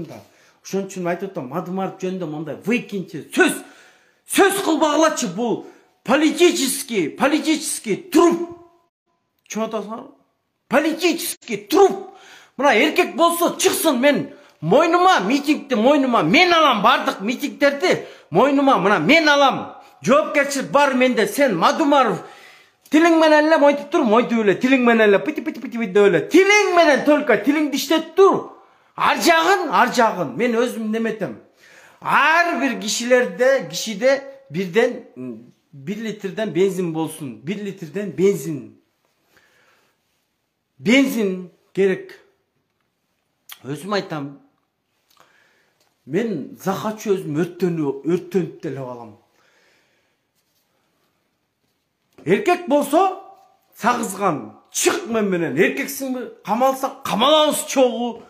да. Ошон үчүн айтып атам, Мадумаров жөнүндө мындай выкинчи сөз кылбагылачы, бул политический труп. Чоңото атасыңар? Политический труп. Мына эркек болсо чыксын, мен мойнума митингди, мен алам, бардык митингдерди мойнума, мына мен алам. Жоопкерчилик бар менде. Сен Мадумаров тилиң менен эле мойтуп тур, мойтуп эле, тилиң менен эле пыти деп эле. Тилиң менен только тилиңди иштетип тур. Ар жагын мен өзүм неметем. Ар бир кишиде бирден 1 литрден бензин болсун. 1 литрден бензин керек. Өзүм айтам. Мен захачу өзүм өрттөнүп деле калам. Эркек болсо сагызган, чык менен. Эркексиңби? Камалсак камалабыз чогуу.